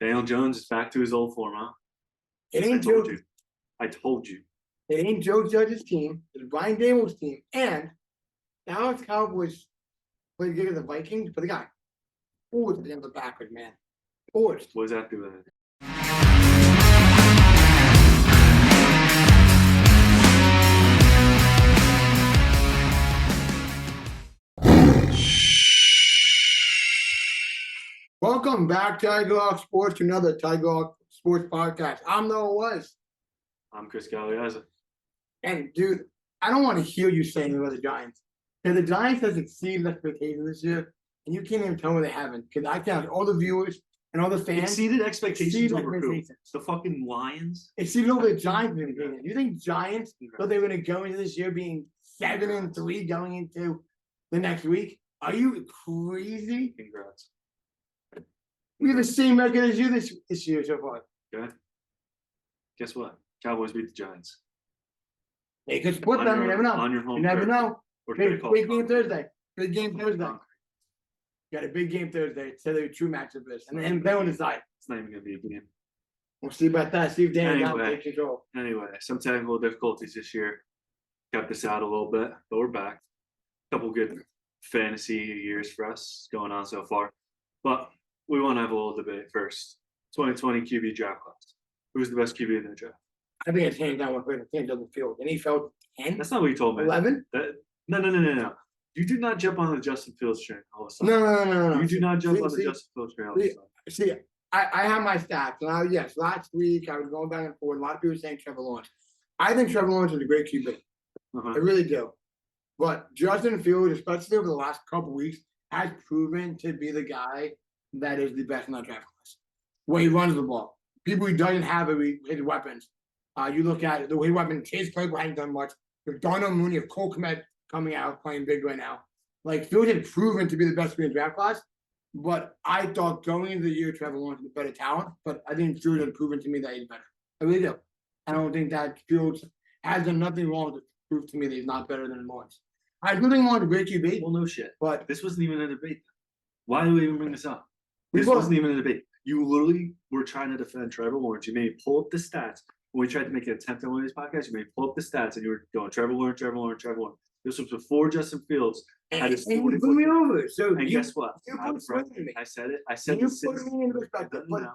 Daniel Jones is back to his old form, huh? It I ain't told Joe. you. I told you. It ain't Joe Judge's team. It's Brian Daboll's team, and the Dallas Cowboys played good at the Vikings, but they got forced in the backwards, man. Forced. What does that do with it? Welcome back, Tiger Hawk Sports, to another Tiger Hawk Sports podcast. I'm Noah Weiss. I'm Chris Galeazza. And dude, I don't want to hear you saying about the Giants. Because the Giants has exceeded expectations this year, and you can't even tell me they haven't. Because I count all the viewers and all the fans. Exceeded expectations Exceeded over who? expectations. The fucking Lions? Exceeded over the Giants. You think Giants thought they were going to go into this year being 7-3 going into the next week? Are you crazy? Congrats. We have the same record as you this year so far. Okay. Guess what? Cowboys beat the Giants. They could split On them. your- You never know. on your home You never turf. know. Or should I Big, call big it game concrete? Thursday. Big game Thursday. Concrete. Got a big game Thursday. So the true matchup is. And then we'll decide. It's not even going to be a game. We'll see about that. See if Dan Anyway. takes control. Anyway, some technical difficulties this year. Kept us out a little bit, but we're back. Couple good fantasy years for us going on so far. But we want to have a little debate first. 2020 QB draft class. Who's the best QB in the draft? I think it's hands down what Cam doesn't feel. And he felt 10, That's not what you told me. 11? No. You do not jump on the Justin Fields train all of a sudden. No. You do not jump on the See, Justin Fields train all of a sudden. See, I have my stats. And yes, last week I was going back and forth. A lot of people saying Trevor Lawrence. I think Trevor Lawrence is a great QB. Uh-huh. I really do. But Justin Fields, especially over the last couple weeks, has proven to be the guy that is the best in that draft class. Where he runs the ball. People he doesn't have his weapons. You look at it, the way weapons, Chase Claypool hasn't done much. With Darnell Mooney, of Cole Kmet coming out, playing big right now. Like, Fields had proven to be the best in the draft class. But I thought going into the year, Trevor Lawrence was a better talent. But I think Fields had proven to me that he's better. I really do. I don't think that Fields has done nothing wrong to prove to me that he's not better than Lawrence. I do think Lawrence is a great QB. Well, no shit. But This wasn't even a debate. Why do we even bring this up? We This both- wasn't even a debate. You literally were trying to defend Trevor Lawrence. You made me pull up the stats. When we tried to make an attempt on one of these podcasts, you made me pull up the stats and you were going Trevor Lawrence. This was before Justin Fields had his and you 40 blew me over. So And you, guess what? you I put was right. me. I said it. I said You it since put me in perspective. No.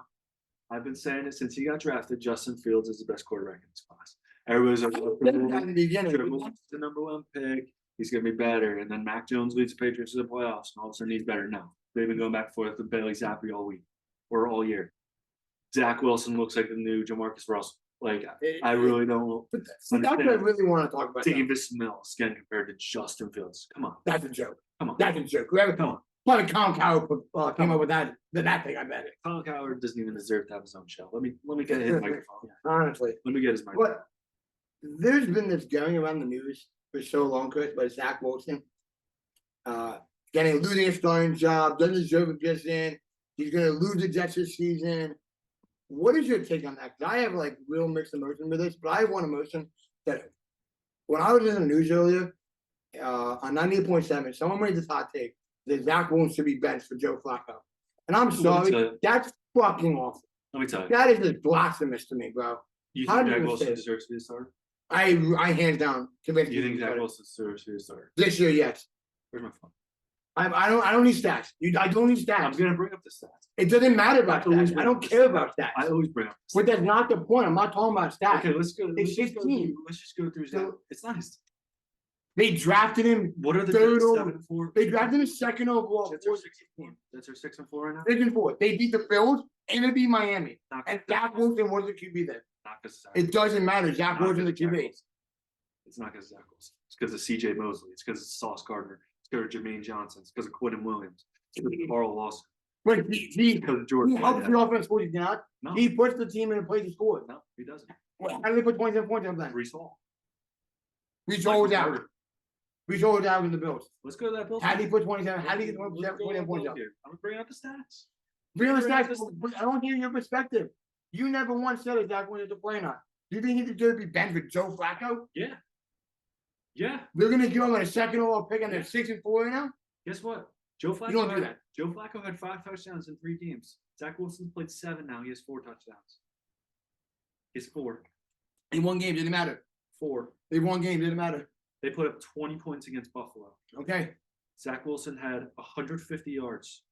I've been saying it since he got drafted. Justin Fields is the best quarterback in this class. Everybody's like, At the beginning, Trevor Lawrence is the number one pick. He's gonna be better. And then Mac Jones leads the Patriots to the playoffs, and all of a sudden he's better now. They've been going back and forth with Bailey Zappi all week or all year. Zach Wilson looks like the new Jamarcus Russell. Like I really don't But that's what I really want to talk about. Davis Mills again compared to Justin Fields. Come on. That's a joke. Come on. That's a joke. Whoever Come on. Colin Coward came up with that thing, I bet it. Colin Coward doesn't even deserve to have his own show. Let me get his microphone. Honestly. Let me get his microphone. But there's been this going around the news for so long, Chris, by Zach Wilson. Losing his starting job, doesn't deserve a position. He's going to lose the Jets this season. What is your take on that? Because I have like real mixed emotion with this, but I have one emotion that when I was in the news earlier on 98.7, someone made this hot take that Zach Wilson should be benched for Joe Flacco. And I'm sorry, that's fucking awful. Let me tell you. That is just blasphemous to me, bro. You How think do Zach you Wilson say it? deserves to be a starter? I hands down convinced You think Zach Wilson deserves to be a starter? this year, yes. Where's my phone? I don't need stats. I don't need I'm stats. gonna bring up the stats. It doesn't matter about I always stats. I bring don't up the care stats. about I stats. always bring up. But that's not the point. I'm not talking about stats. Okay, let's go. It's 16. Let's just go through. So- Zach. It's nice. They drafted him. What are the Third Jets, over- 7-4? They drafted him second overall. Jets are 6-4. Jets are 6-4 right now. 6-4. They beat the Bills and they beat Miami. Not And because Zach Wilson was the QB there. not because Zach. It doesn't matter. Zach Not Wilson the 'cause of Zach QB. Wilson. It's not because of Zach Wilson. It's because of C.J. Mosley. It's because of Sauce Gardner. It's because of Jermaine Johnson. It's because of Quentin Williams. It's because of Carl Lawson. But It's because of Jordan. he helps the offense score. He not. No, He puts the team in a place to score. no, he doesn't. How do they put 27 points on that? Brees Hall. We sold out. We sold out with the Bills. Let's go to that Bills. How do you put 27? How do you get Let's go to 27 that points Bills up? here. I'm gonna bring out the stats. Real Bring out stats, the- but I don't hear your perspective. You never once said that Zach Wilson to play or not. Do you think he deserves to be benched with Joe Flacco? Yeah. Yeah. They're gonna give him a second overall pick and they're 6-4 right now. Guess what? Joe Flacco. You don't do that. Joe Flacco had 5 touchdowns in 3 games. Zach Wilson's played 7 now. He has 4 touchdowns. He's 4. In one game, didn't matter. 4. They won game, didn't matter. They put up 20 points against Buffalo. Okay. Zach Wilson had 150 yards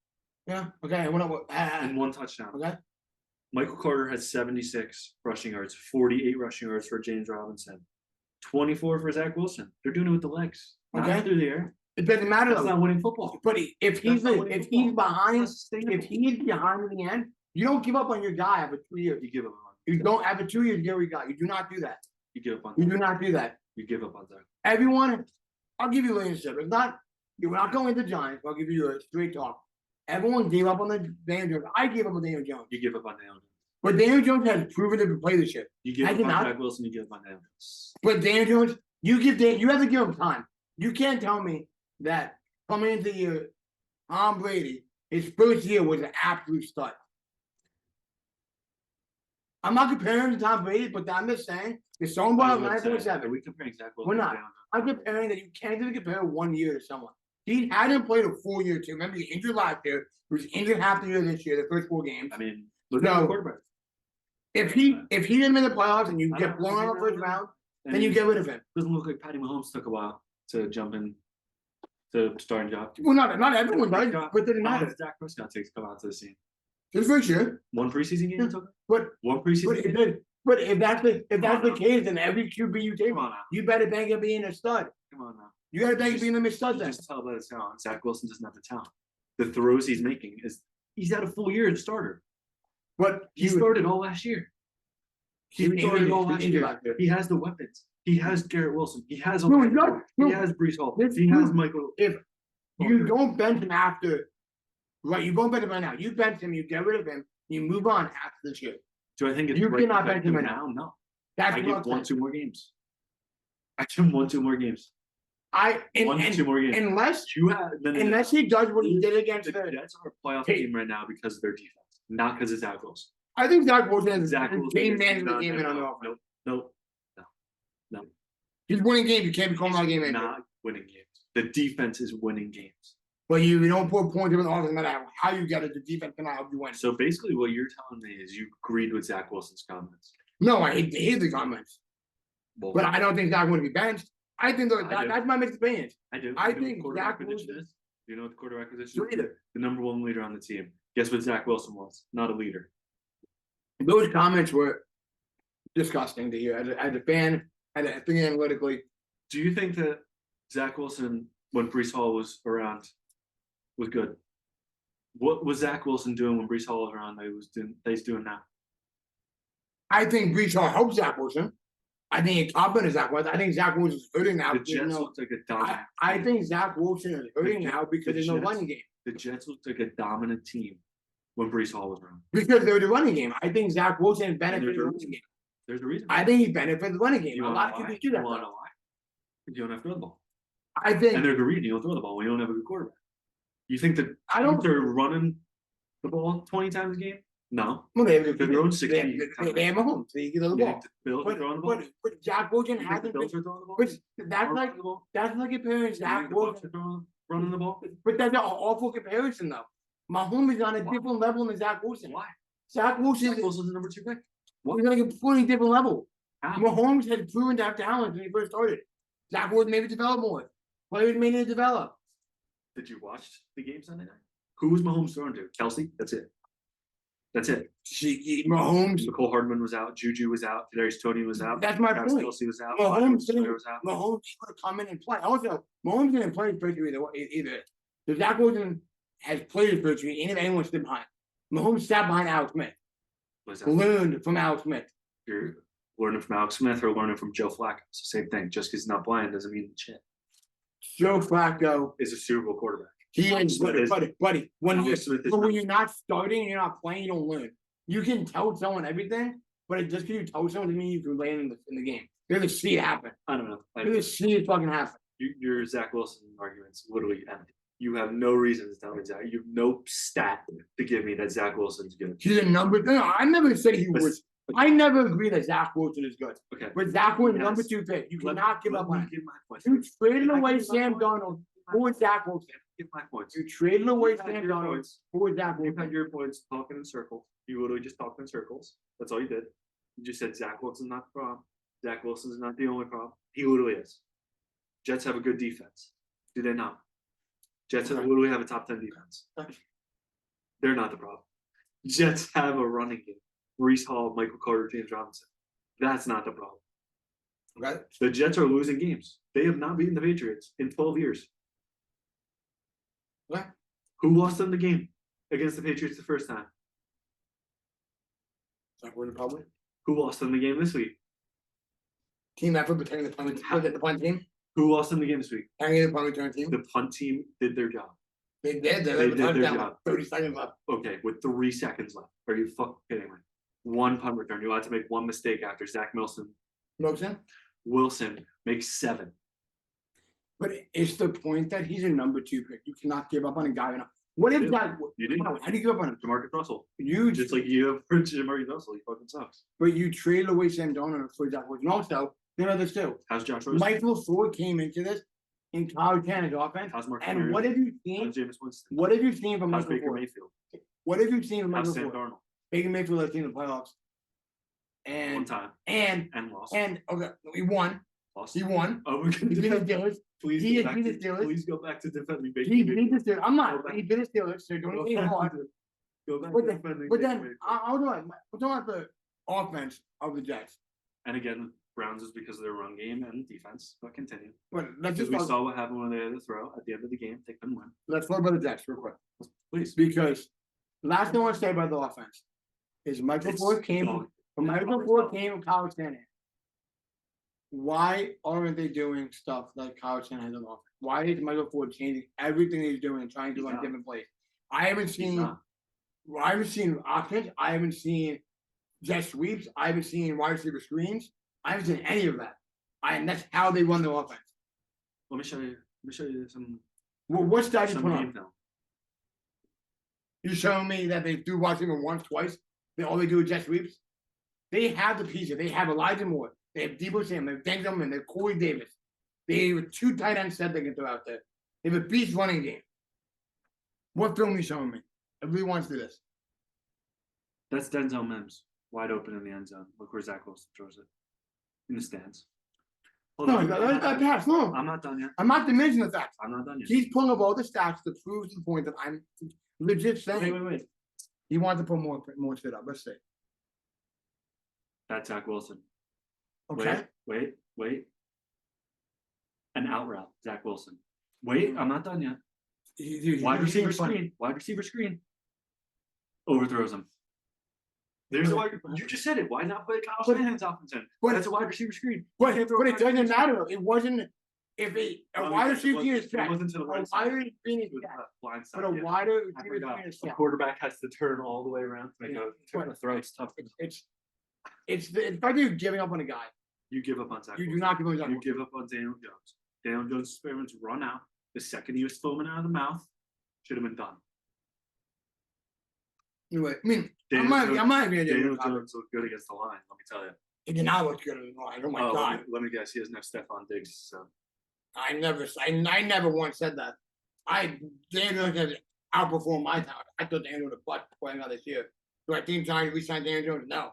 Yeah. Okay. and 1 touchdown. Okay. Michael Carter has 76 rushing yards, 48 rushing yards for James Robinson, 24 for Zach Wilson. They're doing it with the legs, not Okay. through the air. It doesn't matter That's though. not winning football. But if he's That's not winning football. behind, That's sustainable. if he's behind in the end, you don't give up on your guy after 2 years. You give up on. You don't after 2 years, you get what you got. You do not do that. You give up on. You do not do that. You give up on Zach. Everyone, I'll give you leadership. It's not. We're not going to Giants. I'll give you a straight talk. Everyone gave up on the Daniel Jones. I gave up on Daniel Jones. You give up on Daniel Jones. But Daniel Jones has proven to play this shit. You give I up did on not. Zach Wilson. You give up on Daniel Jones. But Daniel Jones, you have to give him time. You can't tell me that coming into the year, Tom Brady, his first year was an absolute stud. I'm not comparing him to Tom Brady, but I'm just saying it's so about Are 9.7. we comparing Zach Wilson? We're to not. Daniel Jones? I'm comparing that you can't even compare 1 year to someone. He hadn't played a full year too. Remember, he injured last year. He was injured half the year this year, the first 4 games. I mean, look No. at the quarterback. If he didn't make the playoffs and you I get don't blown out know. in the first round, And then you get rid of him. doesn't look like Patty Mahomes took a while to jump in to starting job. Well, not everyone does, but it doesn't How matter. did Dak Prescott take to come out to the scene? His first year. 1 preseason game. Yeah. he took? But 1 but preseason if, game. it- but if that's the on. case, then every QB you take, Come on now. you better bank it being a stud. Come on now. You gotta bank it Just- being a stud You then. just tell by the talent. Zach Wilson doesn't have the talent. The throws he's making is he's had a full year as starter. But He started all last year. He started all last year. He has the weapons. He has Garrett Wilson. He has No, he's not. No. He has Brees Hall. This He has dude- Michael. If you don't bench him after, right? You don't bench him right now. You bench him, you get rid of him, you move on after this year. Do I think it's You right cannot to bench him him right now? No. That's I what give I'm 1, saying. 2 more games. I give him 1, 2 more games. 1, 2 more games. Unless You have unless he does what he did against the the, Jets are a playoff Hey. team right now because of their defense, not because of Zach Wilson. I think Zach Wilson is Zach Wilson game is managing the not- game in on the no, offense. no, He's winning games. You can't be calling out a game manager. not winning games. The defense is winning games. But you don't put points in the offense, no matter how you get it. The defense cannot help you win. So basically, what you're telling me is you agreed with Zach Wilson's comments. No, I hate the comments, Well, but I don't think Zach's going to be benched. I think I do. that's my mixed opinion. I do. I You know what think the quarterback Zach position Wilson- is? You know what the quarterback position is? Leader. The number 1 leader on the team. Guess what Zach Wilson was? Not a leader. Those comments were disgusting to hear as a fan, thinking analytically. Do you think that Zach Wilson, when Brees Hall was around, was good? What was Zach Wilson doing when Brees Hall was around that he's doing now? I think Brees Hall helps Zach Wilson. I think it's confident Zach Wilson. I think Zach Wilson is hurting now. The because, you Jets know, looked like a dominant. I team. think Zach Wilson is hurting The now because the there's no Jets- running game. The Jets looked like a dominant team when Brees Hall was around. Because they're the running game. I think Zach Wilson benefited there's the a running reason. game. There's a reason. I think he benefited the running game. You A wanna lot know of people why? do that. You wanna though. know why? You don't have to throw the ball. I think And there's a reason you don't throw the ball when you don't have a good quarterback. You think that I don't. they're running the ball 20 times a game? No. Well, They're throwing 60 they have Mahomes. So you get the You ball. think the Bills are But, throwing the ball? but Zach Wilson You think the hasn't. Bills Been, are throwing the ball? but Are that's like running the ball? comparing You think Zach the Bucs Wilson. are running the ball? But that's an awful comparison, though. Mahomes is on a Why? different level than Zach Wilson. Why? Zach Wilson Zach is Wilson's the number 2 pick. on a completely different level. How? Mahomes has proven to have talent when he first started. Zach Wilson maybe developed more. Players may need to develop. Did you watch the game Sunday night? Who was Mahomes throwing to? Kelsey? That's it. That's it. Mahomes. Nicole Hardman was out. Juju was out. Kadarius Toney was out. That's my Travis point. Kelsey was out. Mahomes Mahomes didn't- was out. Mahomes could come in and play. Also, Mahomes didn't play his first year either. So Zach Wilson has played his first year, and if anyone stood behind. Mahomes sat behind Alex Smith, Was that learned from Alex Smith. you're learning from Alex Smith or learning from Joe Flacco? It's the same thing. Just because he's not playing doesn't mean shit. Joe Flacco, Is a Super Bowl quarterback. he is, Smith is- buddy. When Alex you Smith is but when not. you're not starting and you're not playing, you don't learn. You can tell someone everything, but it just because you tell someone doesn't mean you can land in the game. You're gonna see it happen. I don't know. You're gonna see it fucking happen. Your Zach Wilson arguments literally empty. You have no reason to tell me Zach. You have no stat to give me that Zach Wilson's good. He's a number. No, I never said he But- was. I never agree that Zach Wilson is good. Okay. But Zach Wilson, Yes. number 2 pick. You Let- cannot give let up me on it. give my question. You traded Can I away give my Sam point? Darnold. Who is Zach Wilson? get my points. You traded away You've had Sam your Darnold points. for Zach You've had Wilson. your points talking in circles. You literally just talked in circles. That's all you did. You just said Zach Wilson's not the problem. Zach Wilson's not the only problem. He literally is. Jets have a good defense. Do they not? Jets Okay. literally have a top 10 defense. Okay. They're not the problem. Jets have a running game. Brees Hall, Michael Carter, James Robinson. That's not the problem. Okay. The Jets are losing games. They have not beaten the Patriots in 12 years. Okay. Who lost them the game against the Patriots the first time? So we're in the public. Who lost them the game this week? Team effort between the punt, was it the punt team. Who lost them the game this week? Hanging the punt return team. The punt team did their job. They did. They They did did their their job. 30 seconds left. Okay, with 3 seconds left. Are you fucking kidding me? One punt return. You're allowed to make one mistake after Zach Wilson makes 7. But it's the point that he's a number 2 pick. You cannot give up on a guy. What if did. that? You didn't. How do you give up on him? DeMarcus Russell. You Just like you have for Jamarcus Russell, he fucking sucks. but you traded away Sam Darnold for Zach Wilson. Also, there are this too. How's Josh Rosen? Michael Ford came into this in Kyle Shanahan's offense. How's Mark And what have you seen? How's Jameis Winston? What have you seen from How's Michael Baker Ford? Mayfield? What have you seen from How's Michael Sam Ford? Darnold? Baker Mayfield has seen the playoffs. One And time and and lost. and okay, he won. Lost. He won. Oh, we're gonna He beat the do Steelers. Please he go is back beat to the Steelers. please go back to defending Baker He beat Mayfield. the Steelers. I'm not. Go back. He beat the Steelers. So Go don't get back hard. to- Go back But to then, defending but Baker then Mayfield. I'll do it. We're talking about the offense of the Jets. And again, Browns is because of their run game and defense. But continue. But let's Because just we talk, saw what happened when they had to throw at the end of the game. They couldn't win. let's talk about the Jets real quick. Please. Because last thing I want to say about the offense is Michael It's Ford came dog. from Michael Ford came from Kyle Shanahan. Why aren't they doing stuff like Kyle Shanahan has on offense? Why is Michael Ford changing everything he's doing and trying to do He's on not. different plays? I haven't He's seen not. I haven't seen options. I haven't seen jet sweeps. I haven't seen wide receiver screens. I haven't seen any of that. And that's how they run the offense. Let me show you. Let me show you some What stats you some put game on? film. You showing me that they do watch him once, twice? All they do is jet sweeps? They have the pieces. They have Elijah Moore. They have Debo Samuel. They have Denzelman. They have Corey Davis. They have 2 tight ends set they can throw out there. They have a beast running game. What film are you showing me? Everybody wants to do this. That's Denzel Mims wide open in the end zone. Look where Zach Wilson throws it in the stands. Hold No, on. that pass. No, I'm not done yet. I'm not diminishing the facts. I'm not done yet. He's pulling up all the stats to prove to the point that I'm legit saying Wait. he wants to put more shit up. Let's see. That's Zach Wilson. Okay. Wait. An out route, Zach Wilson. Wait, I'm not done yet. Wide receiver screen. Wide receiver screen. Overthrows him. There's a wide. You just said it. Why not put Kyle Shanahan's offense in? But- That's a wide receiver screen. But You can't throw it a wide doesn't receiver matter. It wasn't if a wide receiver screen is It set. wasn't to the A right side. wide receiver screen is It was set. the blind side. But a yeah. wide I receiver forgot. screen is A set. quarterback has to turn all the way around to make Yeah. a throw. It's tough. It's the fact that you're giving up on a guy. You give up on Zach You do Wilson. not give up on Zach You Wilson. give up on Daniel Jones. Daniel Jones' experiments run out. The second he was foaming out of the mouth, should have been done. Anyway, I mean, Daniel I'm not gonna do Daniel it. Jones looked good against the line, let me tell you. He did not look good in the line. Oh my god. Let me guess, he doesn't have Stephon Diggs, so I never once said that. Daniel Jones outperformed my talent. I thought Daniel would have playing out this year. Do I think Giants re-sign Daniel Jones? No.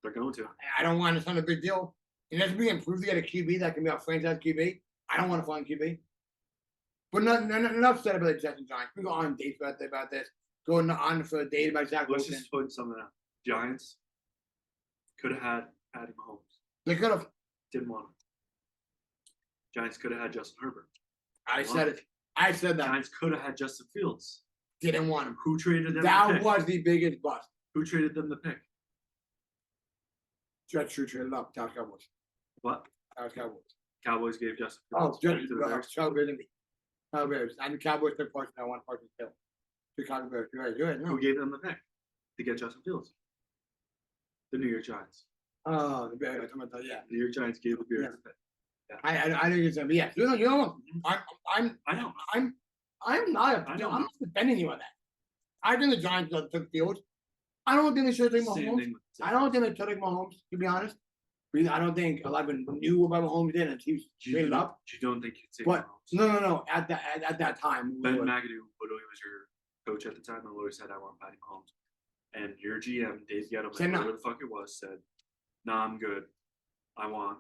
they're going to. I don't want to sign a big deal. Unless we improve to get a QB that can be our franchise QB. I don't want to find QB. But enough said about the Jets and Giants. We go on dates about this. Going on for a date about Zach Let's Wilson. just put something out. Giants could have had Patty Mahomes. They could have. Didn't want him. Giants could have had Justin Herbert. I said it. I said that. Giants could have had Justin Fields. Didn't want him. Who traded them the That pick? was the biggest bust. Who traded them the pick? Jets should trade it up. Dallas Cowboys. What? Dallas Cowboys. Cowboys gave Justin Oh, Fields Jets. to the Bears. Cowboys. Cowboys. And the Cowboys took part. I want part still. Chicago Bears. You're right. You're right. No. Who gave them the pick to get Justin Fields? The New York Giants. Oh, the Bears. I'm talking about that. Yeah. The New York Giants gave the Bears the pick. I think it's gonna be. Yeah. You know. I know. I'm not. I know. I'm not defending you on that. I think the Giants took Fields. I don't think they should take Same Mahomes. thing with I don't think they should take Mahomes. To be honest, I don't think 11 knew about Mahomes did, and he was traded up. You don't think you'd take But Mahomes? no. At that time, we Ben would. McAdoo literally was your coach at the time, and literally said, "I want Patty Mahomes." And your GM, Dave Gettleman, Said no. whatever the fuck it was, said, "Nah, I'm good. I want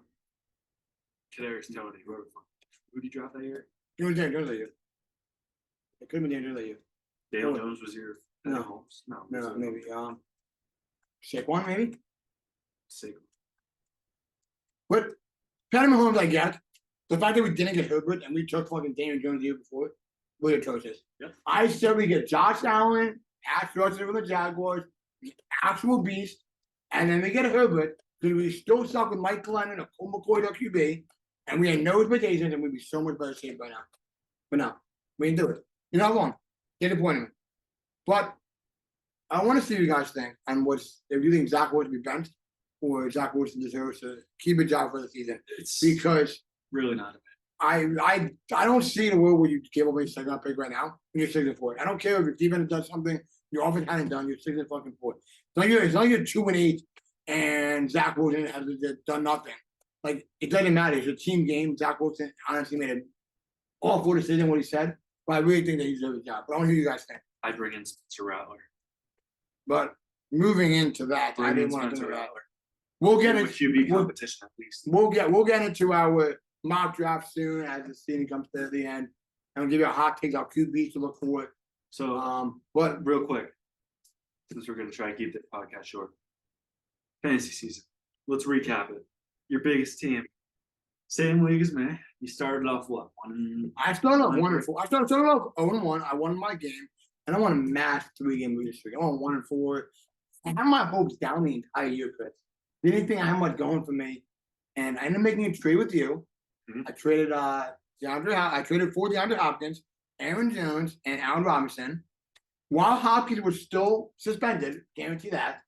Kadarius Toney, whoever the fuck. Who did you draft that year? Jones that year. It could have been Jones that year. Dale No. Jones was your Patty No. Mahomes? No, No, maybe. Saquon, maybe. Saquon. But Patty Mahomes, I get. The fact that we didn't get Herbert and we took fucking Daniel Jones the year before, was atrocious. Yep. I said we get Josh Allen, Ash Russell from the Jaguars, actual beast, and then we get Herbert because we still suck with Mike Glennon and Cole McCoy at QB, and we had no expectations, and we'd be so much better shape by now. But no, we didn't do it. You're not wrong. Disappointing. But I want to see what you guys think and if you think Zach Wilson be benched or Zach Wilson deserves to keep a job for the season. It's Because really not. I don't see the world where you give away second round pick right now and you're 6-4. I don't care if your defense does something, your offense hadn't done, you're 6-4. It's not you're 2-8 and Zach Wilson has done nothing. Like it doesn't matter. It's a team game. Zach Wilson honestly made an awful decision what he said, but I really think that he deserves a job. But I want to hear you guys think. I'd bring in Spencer Rattler. But moving into that, I Bring in didn't want to Spencer do that. Rattler. We'll Give get him a into QB competition at least. we'll get into our mock draft soon as the season comes to the end. And we'll give you a hot take, our QBs to look for. So But real quick, since we're gonna try to keep the podcast short. Fantasy season. Let's recap it. Your biggest team. Same league as me. You started off what? I started off 1-4. I started off 0-1. I won my game, and I won a mass 3-game losing streak. I won 1-4. I had my hopes down the entire year, Chris. Didn't think I had much going for me, and I ended up making a trade with you. Mhm. I traded I traded for DeAndre Hopkins, Aaron Jones, and Allen Robinson. While Hopkins was still suspended, guarantee that,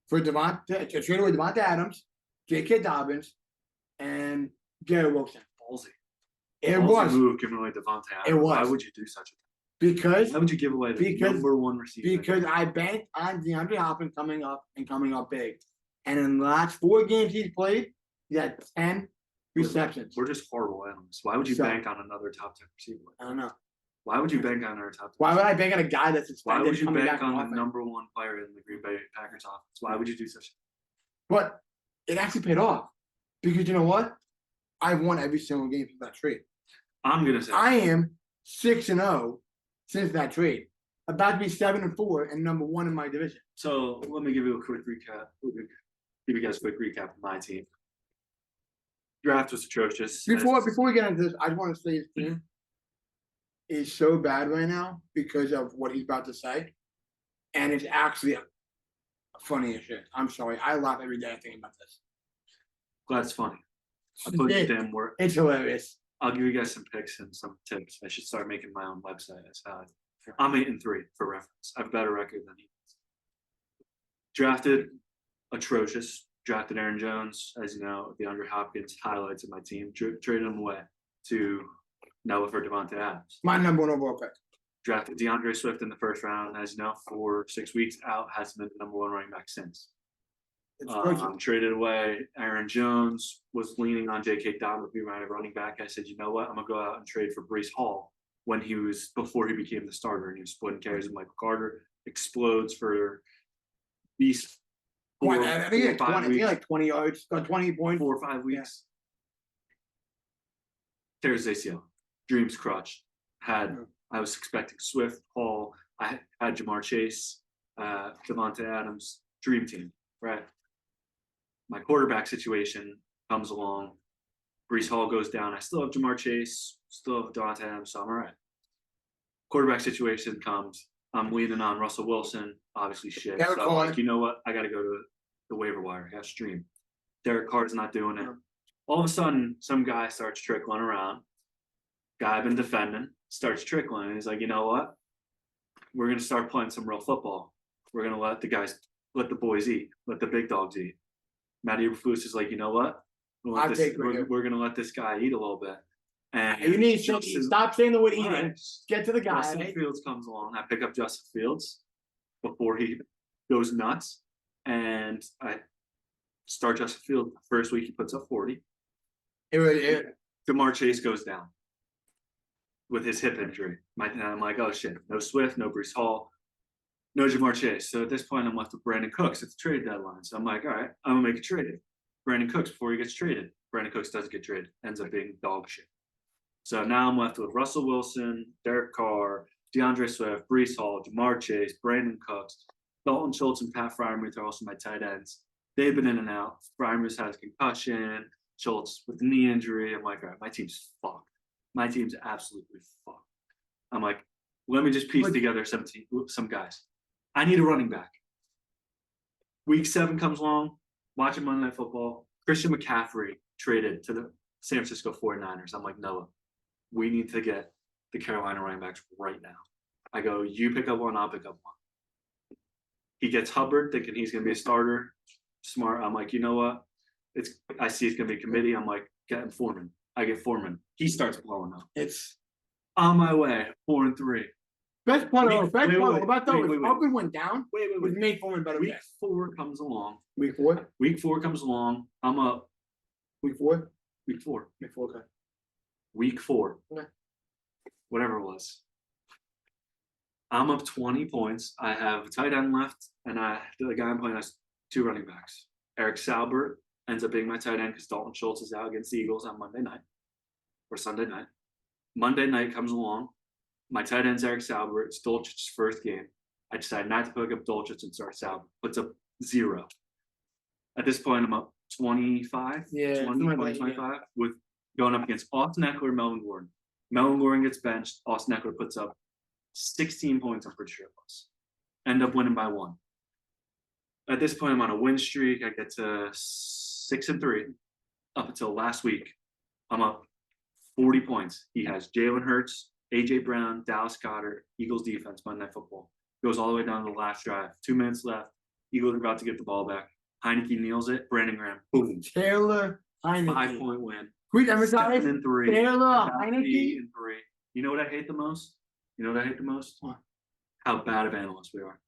for I traded with Devontae Adams, J.K. Dobbins, and Gary Wilson. Ballsy. It Ballsy was move giving away Devontae Adams. It was. Why would you do such a because Why would you give away the Because- number one receiver? because I banked on DeAndre Hopkins coming up big. And in the last 4 games he's played, he had 10 receptions. We're just horrible analysts. Why would you So- bank on another top 10 receiver? I don't know. Why would you bank on our top 10? Why would I bank on a guy that's Why suspended would you coming bank back on the offense? number one player in the Green Bay Packers offense? Why would you do such? But it actually paid off. Because you know what? I've won every single game since that trade. I'm gonna say I am 6-0 since that trade. About to be 7-4 and number 1 in my division. so. Let me give you a quick recap. Give you guys a quick recap of my team. Draft was atrocious. Before we get into this, I just want to say his team is so bad right now because of what he's about to say, and it's actually funny as shit. I'm sorry, I laugh every day thinking about this. Glad it's funny. I put in damn work. It's hilarious. I'll give you guys some picks and some tips. I should start making my own website. That's how I'm 8-3 for reference. I have a better record than he does. Drafted atrocious. Drafted Aaron Jones, as you know, DeAndre Hopkins, highlights of my team. Traded him away to Noah for Devontae Adams. My number 1 overall pick. Drafted DeAndre Swift in the first round, as you know, for 6 weeks out. Hasn't been the number 1 running back since. It's crazy. Traded away Aaron Jones, was leaning on J.K. Dobbins to be my running back. I said, you know what? I'm going to go out and trade for Breece Hall before he became the starter. And he was splitting carries with Michael Carter. Explodes for beast. I think he had 20 yards, got 20 points. 4 or 5 weeks. Tears ACL. Dreams crushed. I was expecting Swift, Hall. I had Jamar Chase, Devontae Adams. Dream team, right? My quarterback situation comes along. Breece Hall goes down. I still have Jamar Chase, still have Devontae Adams, so I'm all right. Quarterback situation comes. I'm leaning on Russell Wilson, obviously shit. Derek So I'm Carr. like, you know what? I got to go to the waiver wire. I got to stream. Derek Carr's not doing it. All of a sudden, some guy starts trickling around. Guy I've been defending starts trickling. And he's like, you know what? We're going to start playing some real football. We're going to let the boys eat. Let the big dogs eat. Matty Eberflus is like, you know what? We're going to let this guy eat a little bit. And You need to stop saying the word eating. Right. Get to the guy. Justin Fields comes along. I pick up Justin Fields before he goes nuts, and I Start Justin Field. First week he puts up 40. It DeMar Chase goes down with his hip injury. I'm like, oh shit, no Swift, no Brees Hall, no Jamar Chase. So at this point, I'm left with Brandon Cooks at the trade deadline. So I'm like, all right, I'm gonna make a trade. Brandon Cooks before he gets traded. Brandon Cooks doesn't get traded, ends up being dog shit. So now I'm left with Russell Wilson, Derek Carr, DeAndre Swift, Brees Hall, Jamar Chase, Brandon Cooks, Dalton Schultz, and Pat Freiermuth are also my tight ends. They've been in and out. Freiermuth has a concussion. Schultz with the knee injury. I'm like, all right, my team's fucked. My team's absolutely fucked. I'm like, let me just piece together some guys. I need a running back. Week 7 comes along, watching Monday Night Football. Christian McCaffrey traded to the San Francisco 49ers. I'm like, Noah, we need to get the Carolina running backs right now. I go, you pick up one, I'll pick up one. He gets Hubbard, thinking he's going to be a starter. Smart. I'm like, you know what? I see it's going to be a committee. I'm like, get him Foreman. I get Foreman. He starts blowing up. it's On my way, 4-3. best part of Wait, about that wait, was wait, wait. Hubbard went down. Wait. Was Nate Foreman better? Week 4 comes along. Week 4. Week 4 comes along. I'm up. Week 4. Week 4. Week 4. Okay. Week 4. Okay. Whatever it was. I'm up 20 points. I have a tight end left, and the guy I'm playing has 2 running backs. Eric Salbert ends up being my tight end because Dalton Schultz is out against the Eagles on Monday night or Sunday night. Monday night comes along. My tight end's Eric Salbert. It's Dolcich's first game. I decide not to pick up Dolcich and start Salbert. Puts up 0. At this point, I'm up 25, Yeah, 25 with going up against Austin Eckler, Melvin Gordon. Melvin Gordon gets benched. Austin Eckler puts up 16 points, I'm pretty sure it was. End up winning by 1. At this point, I'm on a win streak. I get to 6-3 up until last week. I'm up 40 points. He has Jalen Hurts, AJ Brown, Dallas Goedert, Eagles defense, Monday Night Football. Goes all the way down to the last drive. 2 minutes left. Eagles are about to get the ball back. Heineke kneels it. Brandon Graham, boom. Taylor Heineke. 5-point win. Quick emphasize. 7-3. Taylor About Heineke. 8-3. You know what I hate the most? What? How bad of analysts we are.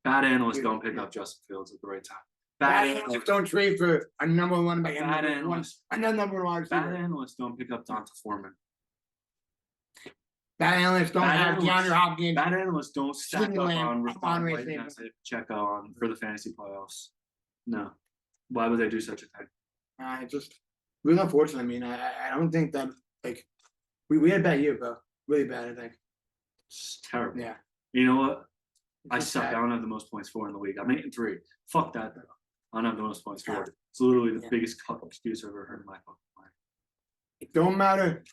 Bad analysts don't pick up Justin Fields at the right time. Bad Bad analysts don't trade for a number 1 by Bad analysts. another number 1 Bad receiver. analysts don't pick up Donta Foreman. Bad analysts don't Bad have analysts- DeAndre Hopkins. Bad analysts don't stack Sidney up Lamb, on Amon Rashawn Ray White and St. Pacheco on for the fantasy playoffs. No. Why would they do such a thing? Just really unfortunate. I mean, I don't think that like we had a bad year, bro. Really bad, I think. It's terrible. Yeah. You know what? I It's suck. bad. I don't have the most points for in the league. I'm 8-3. Fuck that though. I don't have the most points for. It's literally the Yeah. biggest cut excuse I've ever heard in my fucking life. It don't matter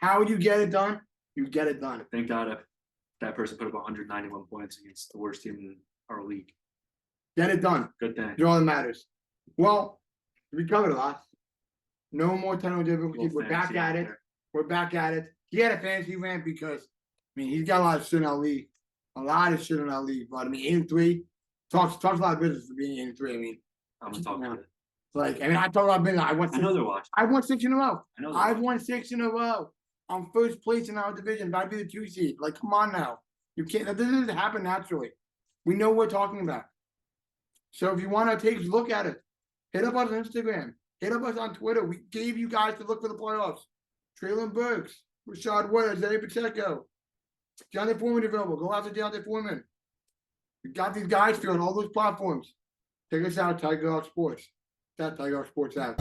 how you get it done, you get it done. Thank God if that person put up 191 points against the worst team in our league. Get it done. Good thing. It's all that matters. Well, we covered a lot. No more tunnel difficulties. Little We're back fantasy at out it. there. We're back at it. He had a fantasy rant because I mean he's got a lot of shit in our league. A lot of shit in our league. But I mean 8-3 talks a lot of business for being 8-3. I mean, I'm gonna talk Yeah. to it. like I talk a lot of business. I know they're watching. I won 6 in a row. I know they're I've watching. won 6 in a row. I'm first place in our division. I'd be the 2 seed. Like, come on now. You can't. That doesn't happen naturally. We know what we're talking about. So if you want to take a look at it, hit up us on Instagram. Hit up us on Twitter. We gave you guys to look for the playoffs. Traylon Burks, Rashad White, Isaiah Pacheco, Deontay Foreman available. Go after Deontay Foreman. We got these guys here on all those platforms. Check us out, Tiger Hawk Sports. That Tiger Hawk Sports out.